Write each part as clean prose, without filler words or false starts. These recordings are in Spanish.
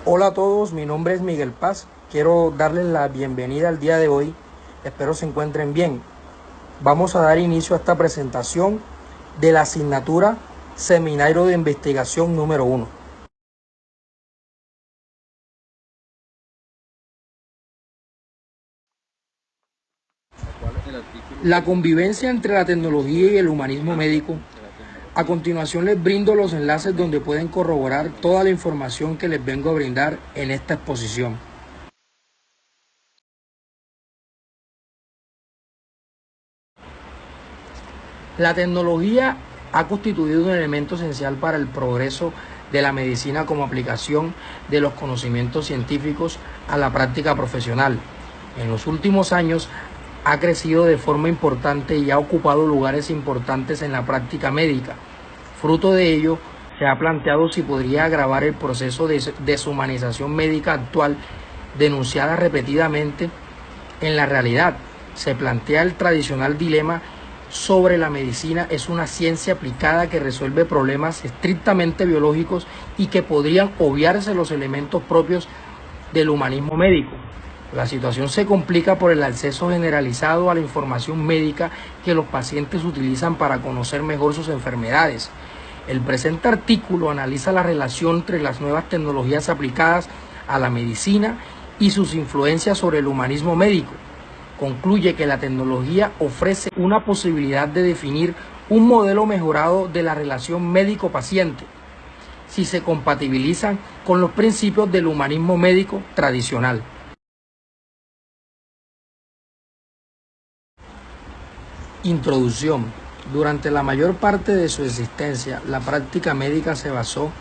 Hola a todos, mi nombre es Miguel Paz. Quiero darles la bienvenida al día de hoy. Espero se encuentren bien. Vamos a dar inicio a esta presentación de la asignatura Seminario de Investigación número 1. La convivencia entre la tecnología y el humanismo médico. A continuación les brindo los enlaces donde pueden corroborar toda la información que les vengo a brindar en esta exposición. La tecnología ha constituido un elemento esencial para el progreso de la medicina como aplicación de los conocimientos científicos a la práctica profesional. En los últimos años ha crecido de forma importante y ha ocupado lugares importantes en la práctica médica. Fruto de ello, se ha planteado si podría agravar el proceso de deshumanización médica actual denunciada repetidamente. En la realidad, se plantea el tradicional dilema sobre la medicina es una ciencia aplicada que resuelve problemas estrictamente biológicos y que podrían obviarse los elementos propios del humanismo médico. La situación se complica por el acceso generalizado a la información médica que los pacientes utilizan para conocer mejor sus enfermedades. El presente artículo analiza la relación entre las nuevas tecnologías aplicadas a la medicina y sus influencias sobre el humanismo médico. Concluye que la tecnología ofrece una posibilidad de definir un modelo mejorado de la relación médico-paciente, si se compatibilizan con los principios del humanismo médico tradicional. Introducción. Durante la mayor parte de su existencia, la práctica médica se basó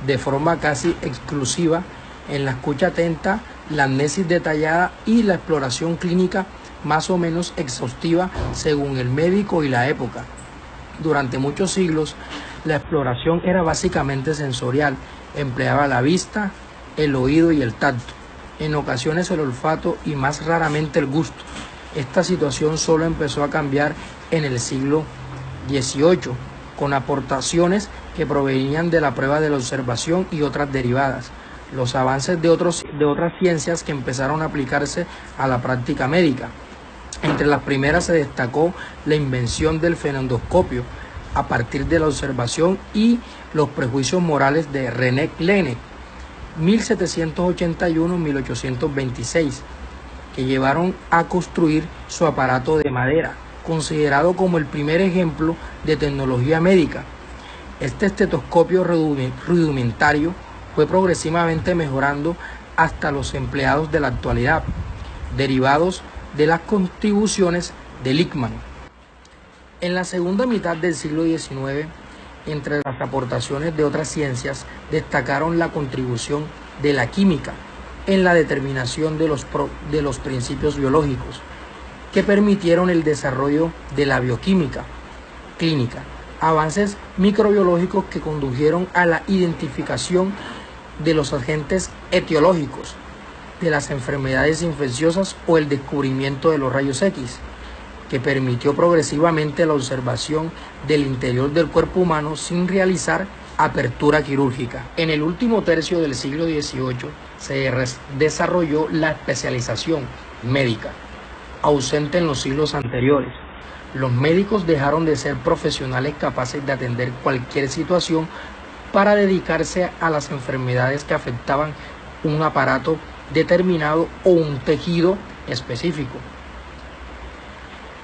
de forma casi exclusiva en la escucha atenta, la amnesis detallada y la exploración clínica más o menos exhaustiva según el médico y la época. Durante muchos siglos, la exploración era básicamente sensorial, empleaba la vista, el oído y el tacto, en ocasiones el olfato y más raramente el gusto. Esta situación solo empezó a cambiar en el siglo XVIII, con aportaciones que provenían de la prueba de la observación y otras derivadas, los avances de otras ciencias que empezaron a aplicarse a la práctica médica. Entre las primeras se destacó la invención del fenendoscopio a partir de la observación y los prejuicios morales de René Laennec, 1781-1826, que llevaron a construir su aparato de madera, considerado como el primer ejemplo de tecnología médica. Este estetoscopio rudimentario fue progresivamente mejorando hasta los empleados de la actualidad, derivados de las contribuciones de Lichtmann. En la segunda mitad del siglo XIX, entre las aportaciones de otras ciencias, destacaron la contribución de la química en la determinación de los principios biológicos, que permitieron el desarrollo de la bioquímica clínica, avances microbiológicos que condujeron a la identificación de los agentes etiológicos de las enfermedades infecciosas o el descubrimiento de los rayos X, que permitió progresivamente la observación del interior del cuerpo humano sin realizar apertura quirúrgica. En el último tercio del siglo XVIII se desarrolló la especialización médica, ausente en los siglos anteriores. Los médicos dejaron de ser profesionales capaces de atender cualquier situación para dedicarse a las enfermedades que afectaban un aparato determinado o un tejido específico.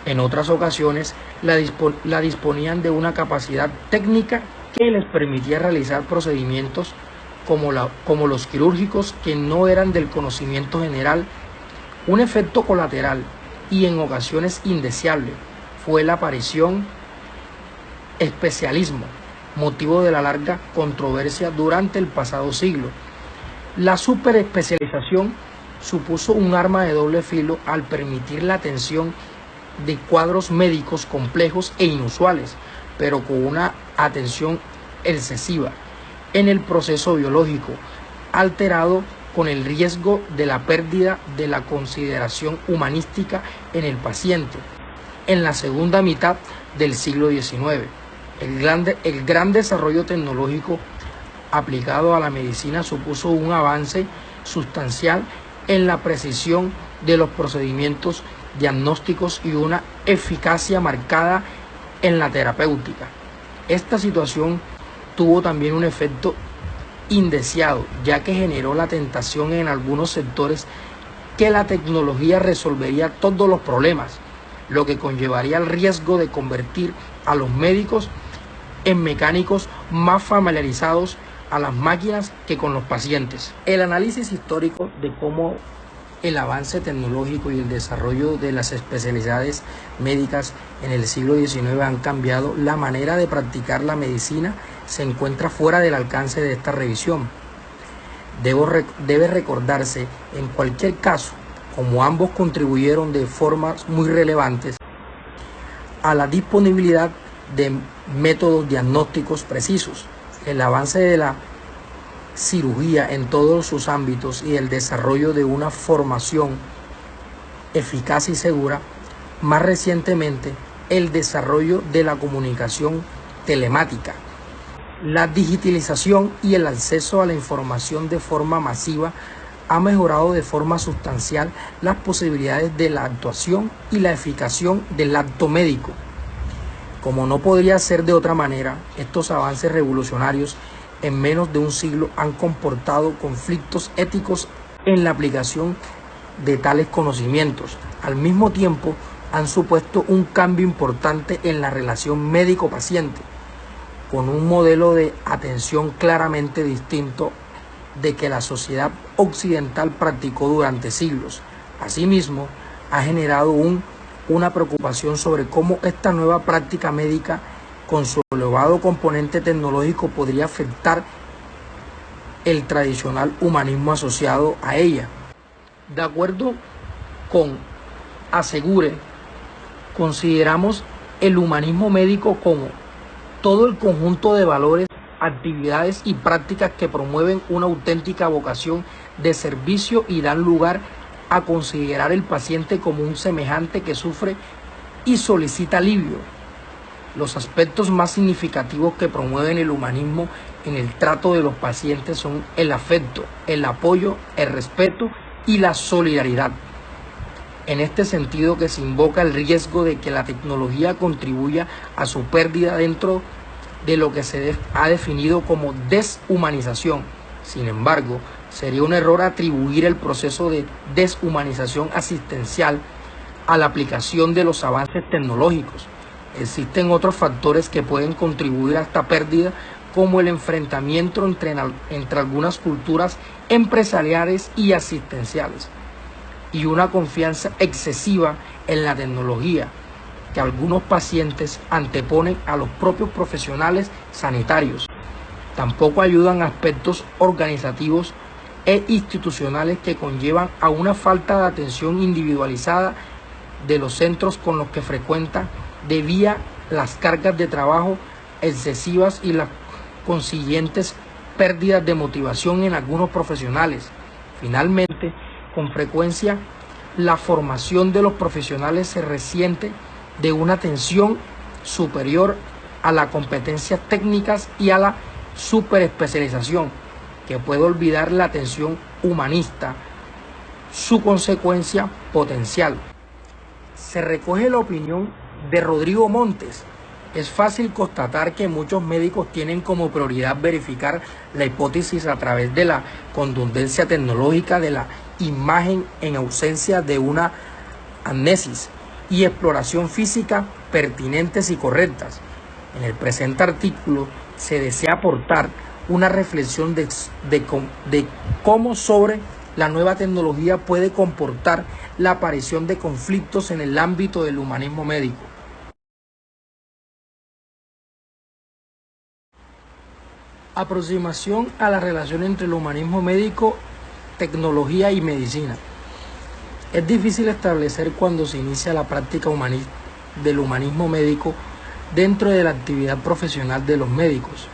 En otras ocasiones, la disponían de una capacidad técnica que les permitía realizar procedimientos como los quirúrgicos que no eran del conocimiento general. Un efecto colateral y en ocasiones indeseable fue la aparición especialismo, motivo de la larga controversia durante el pasado siglo. La superespecialización supuso un arma de doble filo al permitir la atención de cuadros médicos complejos e inusuales, pero con una atención excesiva en el proceso biológico, alterado con el riesgo de la pérdida de la consideración humanística en el paciente. En la segunda mitad del siglo XIX, el gran desarrollo tecnológico aplicado a la medicina supuso un avance sustancial en la precisión de los procedimientos diagnósticos y una eficacia marcada en la terapéutica. Esta situación tuvo también un efecto indeseado, ya que generó la tentación en algunos sectores que la tecnología resolvería todos los problemas, lo que conllevaría el riesgo de convertir a los médicos en mecánicos más familiarizados a las máquinas que con los pacientes. El análisis histórico de cómo el avance tecnológico y el desarrollo de las especialidades médicas en el siglo XIX han cambiado la manera de practicar la medicina se encuentra fuera del alcance de esta revisión. Debe recordarse en cualquier caso, como ambos contribuyeron de formas muy relevantes a la disponibilidad de métodos diagnósticos precisos, el avance de la cirugía en todos sus ámbitos y el desarrollo de una formación eficaz y segura, más recientemente el desarrollo de la comunicación telemática, la digitalización y el acceso a la información de forma masiva ha mejorado de forma sustancial las posibilidades de la actuación y la eficacia del acto médico. Como no podría ser de otra manera, estos avances revolucionarios en menos de un siglo han comportado conflictos éticos en la aplicación de tales conocimientos. Al mismo tiempo, han supuesto un cambio importante en la relación médico-paciente, con un modelo de atención claramente distinto de que la sociedad occidental practicó durante siglos. Asimismo, ha generado una preocupación sobre cómo esta nueva práctica médica, con su elevado componente tecnológico, podría afectar el tradicional humanismo asociado a ella. De acuerdo con Asegure, consideramos el humanismo médico como todo el conjunto de valores, actividades y prácticas que promueven una auténtica vocación de servicio y dan lugar a considerar al paciente como un semejante que sufre y solicita alivio. Los aspectos más significativos que promueven el humanismo en el trato de los pacientes son el afecto, el apoyo, el respeto y la solidaridad. En este sentido que se invoca el riesgo de que la tecnología contribuya a su pérdida dentro de lo que se ha definido como deshumanización. Sin embargo, sería un error atribuir el proceso de deshumanización asistencial a la aplicación de los avances tecnológicos. Existen otros factores que pueden contribuir a esta pérdida, como el enfrentamiento entre algunas culturas empresariales y asistenciales, y una confianza excesiva en la tecnología que algunos pacientes anteponen a los propios profesionales sanitarios. Tampoco ayudan aspectos organizativos e institucionales que conllevan a una falta de atención individualizada de los centros con los que frecuentan, debido a las cargas de trabajo excesivas y las consiguientes pérdidas de motivación en algunos profesionales. Finalmente, con frecuencia, la formación de los profesionales se resiente de una atención superior a las competencias técnicas y a la superespecialización, que puede olvidar la atención humanista, su consecuencia potencial. Se recoge la opinión de Rodrigo Montes. Es fácil constatar que muchos médicos tienen como prioridad verificar la hipótesis a través de la contundencia tecnológica de la imagen en ausencia de una amnesis y exploración física pertinentes y correctas. En el presente artículo se desea aportar una reflexión de cómo sobre la nueva tecnología puede comportar la aparición de conflictos en el ámbito del humanismo médico. Aproximación a la relación entre el humanismo médico, tecnología y medicina. Es difícil establecer cuándo se inicia la práctica del humanismo médico dentro de la actividad profesional de los médicos.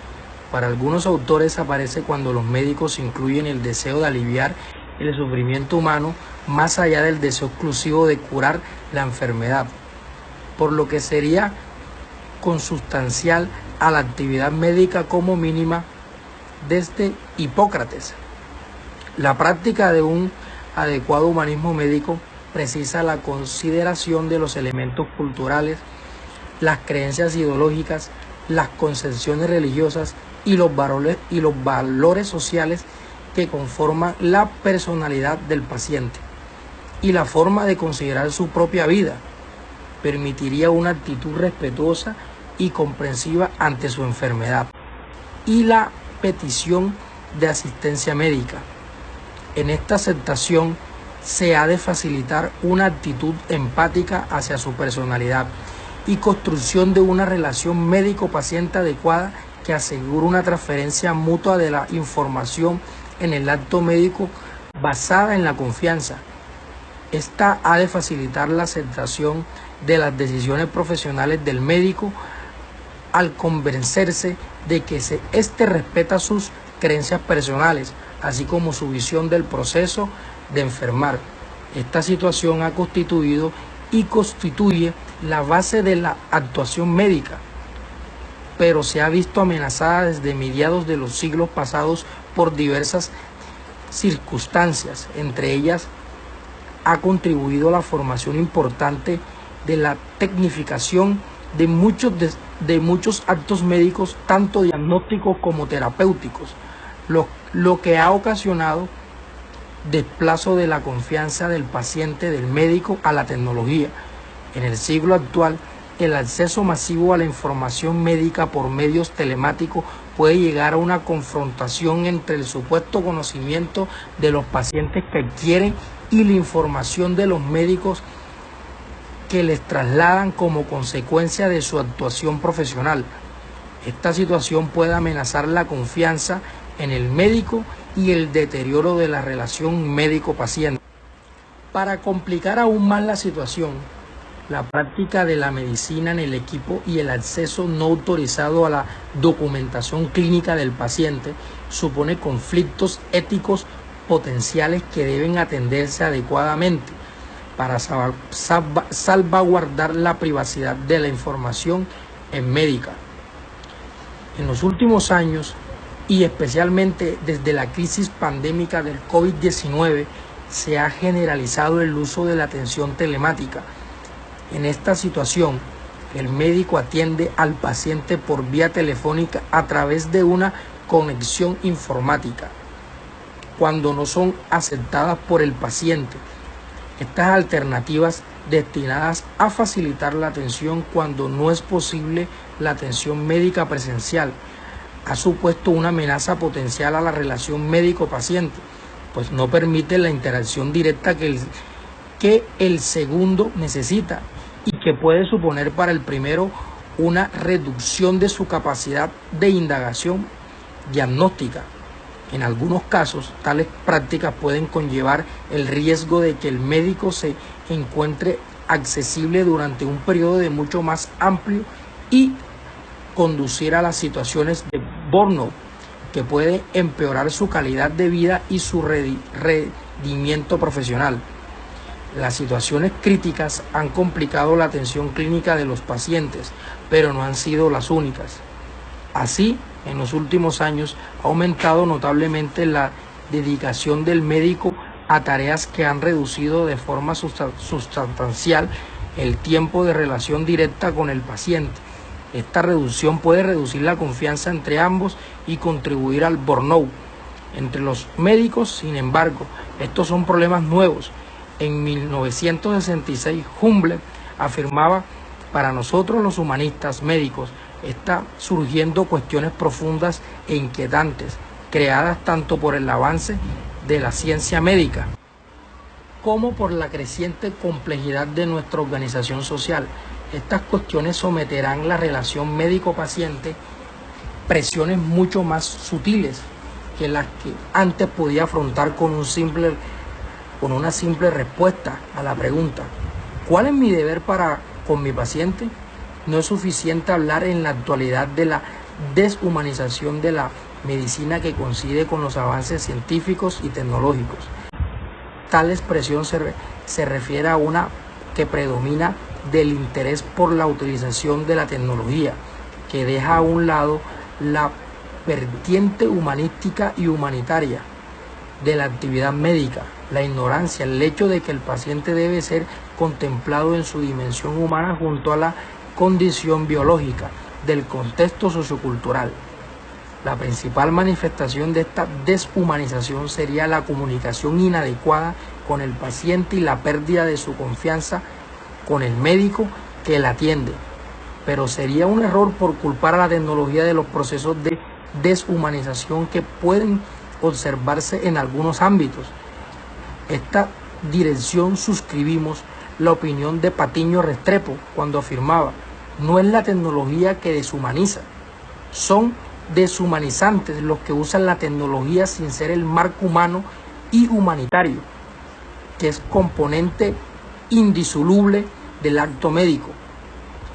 Para algunos autores aparece cuando los médicos incluyen el deseo de aliviar el sufrimiento humano más allá del deseo exclusivo de curar la enfermedad, por lo que sería consustancial a la actividad médica como mínima desde Hipócrates. La práctica de un adecuado humanismo médico precisa la consideración de los elementos culturales, las creencias ideológicas, las concepciones religiosas y los valores sociales que conforman la personalidad del paciente y la forma de considerar su propia vida. Permitiría una actitud respetuosa y comprensiva ante su enfermedad y la petición de asistencia médica. En esta aceptación se ha de facilitar una actitud empática hacia su personalidad y construcción de una relación médico-paciente adecuada que asegure una transferencia mutua de la información en el acto médico basada en la confianza. Esta ha de facilitar la aceptación de las decisiones profesionales del médico al convencerse de que éste respeta sus creencias personales, así como su visión del proceso de enfermar. Esta situación ha constituido y constituye la base de la actuación médica, pero se ha visto amenazada desde mediados de los siglos pasados por diversas circunstancias. Entre ellas ha contribuido la formación importante de la tecnificación de muchos actos médicos, tanto diagnósticos como terapéuticos, lo que ha ocasionado desplazo de la confianza del paciente del médico a la tecnología. En el siglo actual, el acceso masivo a la información médica por medios telemáticos puede llegar a una confrontación entre el supuesto conocimiento de los pacientes que adquieren y la información de los médicos que les trasladan como consecuencia de su actuación profesional. Esta situación puede amenazar la confianza en el médico y el deterioro de la relación médico-paciente. Para complicar aún más la situación, la práctica de la medicina en el equipo y el acceso no autorizado a la documentación clínica del paciente supone conflictos éticos potenciales que deben atenderse adecuadamente para salvaguardar la privacidad de la información médica. En los últimos años, y especialmente desde la crisis pandémica del COVID-19, se ha generalizado el uso de la atención telemática. En esta situación, el médico atiende al paciente por vía telefónica a través de una conexión informática, cuando no son aceptadas por el paciente. Estas alternativas destinadas a facilitar la atención cuando no es posible la atención médica presencial ha supuesto una amenaza potencial a la relación médico-paciente, pues no permite la interacción directa que el segundo necesita y que puede suponer para el primero una reducción de su capacidad de indagación diagnóstica. En algunos casos, tales prácticas pueden conllevar el riesgo de que el médico se encuentre accesible durante un periodo de mucho más amplio y conducir a las situaciones de burnout, que puede empeorar su calidad de vida y su rendimiento profesional. Las situaciones críticas han complicado la atención clínica de los pacientes, pero no han sido las únicas. Así, en los últimos años ha aumentado notablemente la dedicación del médico a tareas que han reducido de forma sustancial el tiempo de relación directa con el paciente. Esta reducción puede reducir la confianza entre ambos y contribuir al burnout entre los médicos. Sin embargo, estos son problemas nuevos. En 1966, Humble afirmaba: para nosotros los humanistas médicos está surgiendo cuestiones profundas e inquietantes, creadas tanto por el avance de la ciencia médica como por la creciente complejidad de nuestra organización social. Estas cuestiones someterán la relación médico-paciente presiones mucho más sutiles que las que antes podía afrontar con una simple respuesta a la pregunta: ¿cuál es mi deber con mi paciente? No es suficiente hablar en la actualidad de la deshumanización de la medicina que coincide con los avances científicos y tecnológicos. Tal expresión se refiere a una que predomina del interés por la utilización de la tecnología, que deja a un lado la vertiente humanística y humanitaria de la actividad médica, la ignorancia, el hecho de que el paciente debe ser contemplado en su dimensión humana junto a la condición biológica del contexto sociocultural. La principal manifestación de esta deshumanización sería la comunicación inadecuada con el paciente y la pérdida de su confianza con el médico que la atiende. Pero sería un error por culpar a la tecnología de los procesos de deshumanización que pueden observarse en algunos ámbitos. Esta dirección suscribimos la opinión de Patiño Restrepo cuando afirmaba: no es la tecnología que deshumaniza, son deshumanizantes los que usan la tecnología sin ser el marco humano y humanitario, que es componente indisoluble del acto médico.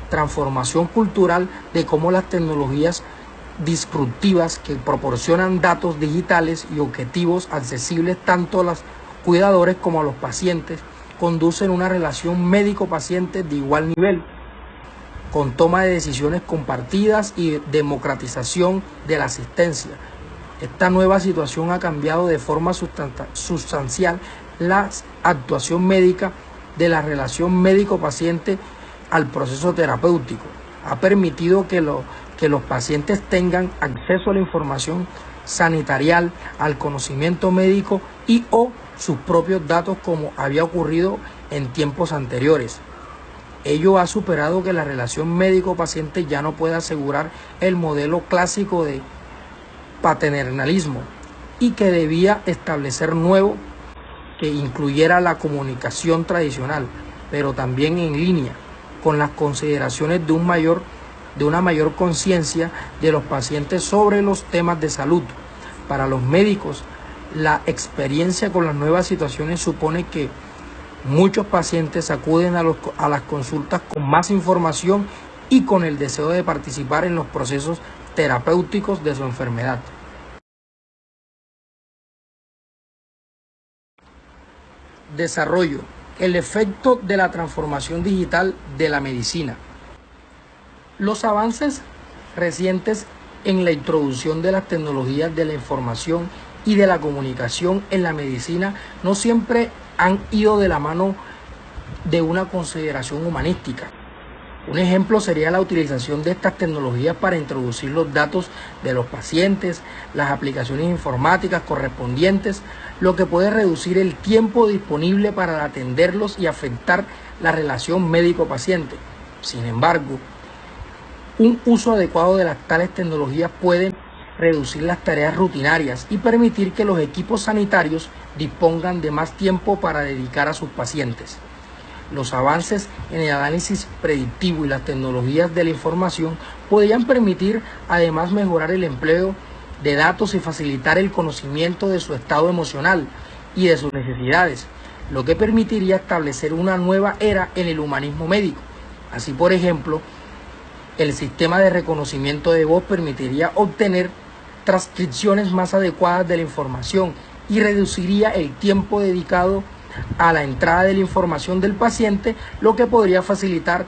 Transformación cultural de cómo las tecnologías disruptivas que proporcionan datos digitales y objetivos accesibles tanto a los cuidadores como a los pacientes conducen a una relación médico-paciente de igual nivel, con toma de decisiones compartidas y democratización de la asistencia. Esta nueva situación ha cambiado de forma sustancial la actuación médica de la relación médico-paciente al proceso terapéutico. Ha permitido que los pacientes tengan acceso a la información sanitarial, al conocimiento médico y o sus propios datos como había ocurrido en tiempos anteriores. Ello ha superado que la relación médico-paciente ya no pueda asegurar el modelo clásico de paternalismo y que debía establecer nuevo que incluyera la comunicación tradicional, pero también en línea, con las consideraciones de una mayor conciencia de los pacientes sobre los temas de salud. Para los médicos, la experiencia con las nuevas situaciones supone que muchos pacientes acuden a las consultas con más información y con el deseo de participar en los procesos terapéuticos de su enfermedad. Desarrollo. El efecto de la transformación digital de la medicina. Los avances recientes en la introducción de las tecnologías de la información y de la comunicación en la medicina no siempre han ido de la mano de una consideración humanística. Un ejemplo sería la utilización de estas tecnologías para introducir los datos de los pacientes, las aplicaciones informáticas correspondientes, lo que puede reducir el tiempo disponible para atenderlos y afectar la relación médico-paciente. Sin embargo, un uso adecuado de las tales tecnologías puede reducir las tareas rutinarias y permitir que los equipos sanitarios dispongan de más tiempo para dedicar a sus pacientes. Los avances en el análisis predictivo y las tecnologías de la información podrían permitir además mejorar el empleo de datos y facilitar el conocimiento de su estado emocional y de sus necesidades, lo que permitiría establecer una nueva era en el humanismo médico. Así, por ejemplo, el sistema de reconocimiento de voz permitiría obtener transcripciones más adecuadas de la información y reduciría el tiempo dedicado a la entrada de la información del paciente, lo que podría facilitar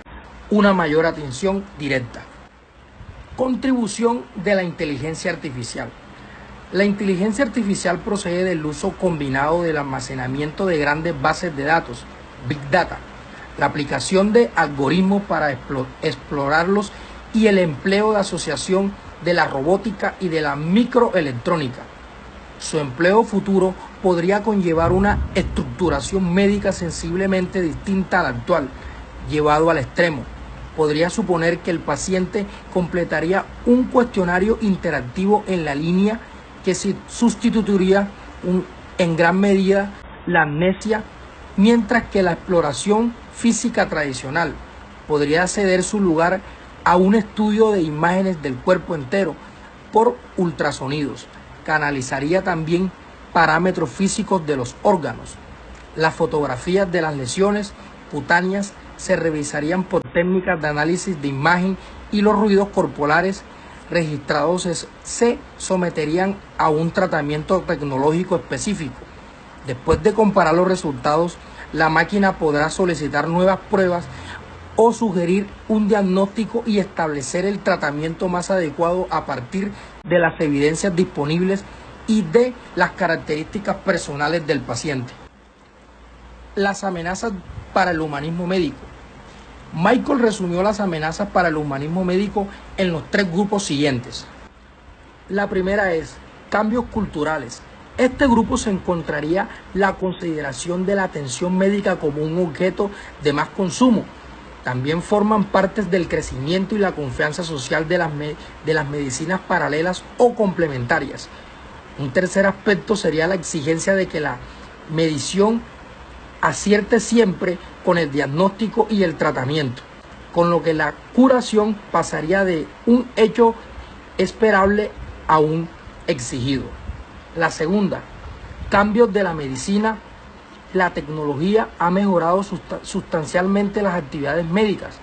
una mayor atención directa. Contribución de la inteligencia artificial. La inteligencia artificial procede del uso combinado del almacenamiento de grandes bases de datos, Big Data, la aplicación de algoritmos para explorarlos y el empleo de asociación de la robótica y de la microelectrónica. Su empleo futuro podría conllevar una estructuración médica sensiblemente distinta a la actual, llevado al extremo. Podría suponer que el paciente completaría un cuestionario interactivo en la línea que sustituiría en gran medida la amnesia, mientras que la exploración física tradicional podría ceder su lugar a un estudio de imágenes del cuerpo entero por ultrasonidos. Canalizaría también parámetros físicos de los órganos. Las fotografías de las lesiones cutáneas se revisarían por técnicas de análisis de imagen y los ruidos corporales registrados se someterían a un tratamiento tecnológico específico. Después de comparar los resultados, la máquina podrá solicitar nuevas pruebas o sugerir un diagnóstico y establecer el tratamiento más adecuado a partir de las evidencias disponibles y de las características personales del paciente. Las amenazas para el humanismo médico. Michael resumió las amenazas para el humanismo médico en los 3 grupos siguientes. La primera es cambios culturales. Este grupo se encontraría la consideración de la atención médica como un objeto de más consumo. También forman partes del crecimiento y la confianza social de las medicinas paralelas o complementarias. Un tercer aspecto sería la exigencia de que la medición acierte siempre con el diagnóstico y el tratamiento, con lo que la curación pasaría de un hecho esperable a un exigido. La segunda, cambios de la medicina. La tecnología ha mejorado sustancialmente las actividades médicas,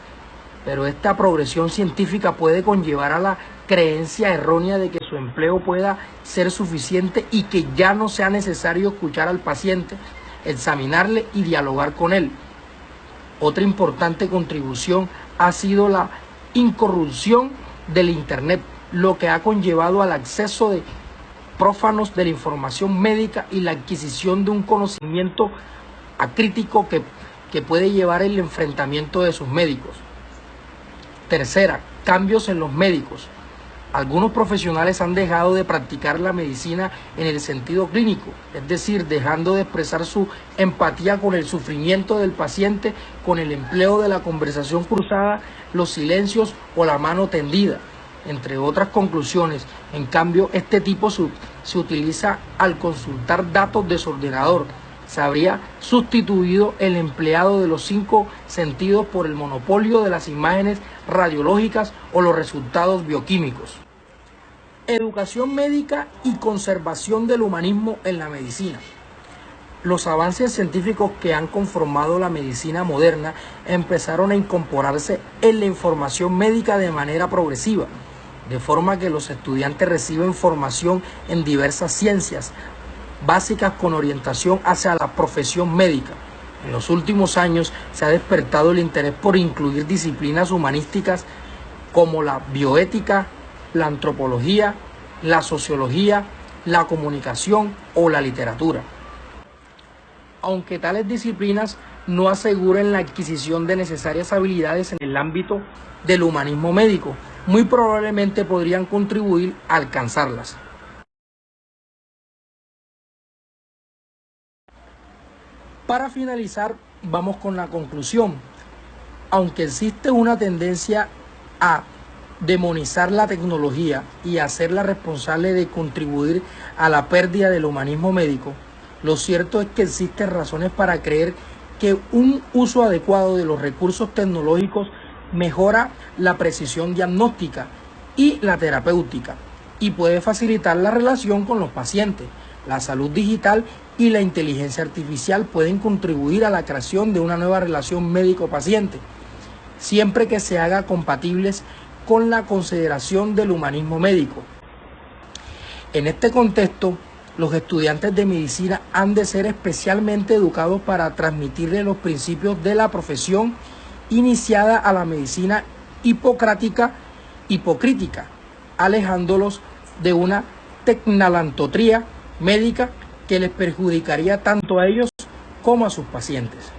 pero esta progresión científica puede conllevar a la creencia errónea de que su empleo pueda ser suficiente y que ya no sea necesario escuchar al paciente, examinarle y dialogar con él. Otra importante contribución ha sido la irrupción del Internet, lo que ha conllevado al acceso de prófanos de la información médica y la adquisición de un conocimiento acrítico que puede llevar el enfrentamiento de sus médicos. Tercera, cambios en los médicos. Algunos profesionales han dejado de practicar la medicina en el sentido clínico, es decir, dejando de expresar su empatía con el sufrimiento del paciente con el empleo de la conversación cruzada, los silencios o la mano tendida, entre otras conclusiones. En cambio, este tipo se utiliza al consultar datos de su ordenador. Se habría sustituido el empleado de los 5 sentidos por el monopolio de las imágenes radiológicas o los resultados bioquímicos. Educación médica y conservación del humanismo en la medicina. Los avances científicos que han conformado la medicina moderna empezaron a incorporarse en la información médica de manera progresiva, de forma que los estudiantes reciben formación en diversas ciencias básicas con orientación hacia la profesión médica. En los últimos años se ha despertado el interés por incluir disciplinas humanísticas como la bioética, la antropología, la sociología, la comunicación o la literatura. Aunque tales disciplinas no aseguren la adquisición de necesarias habilidades en el ámbito del humanismo médico, muy probablemente podrían contribuir a alcanzarlas. Para finalizar, vamos con la conclusión. Aunque existe una tendencia a demonizar la tecnología y hacerla responsable de contribuir a la pérdida del humanismo médico, lo cierto es que existen razones para creer que un uso adecuado de los recursos tecnológicos mejora la precisión diagnóstica y la terapéutica y puede facilitar la relación con los pacientes. La salud digital y la inteligencia artificial pueden contribuir a la creación de una nueva relación médico-paciente, siempre que se haga compatibles con la consideración del humanismo médico. En este contexto, los estudiantes de medicina han de ser especialmente educados para transmitirle los principios de la profesión iniciada a la medicina hipocrítica, alejándolos de una tecnalantotría médica que les perjudicaría tanto a ellos como a sus pacientes.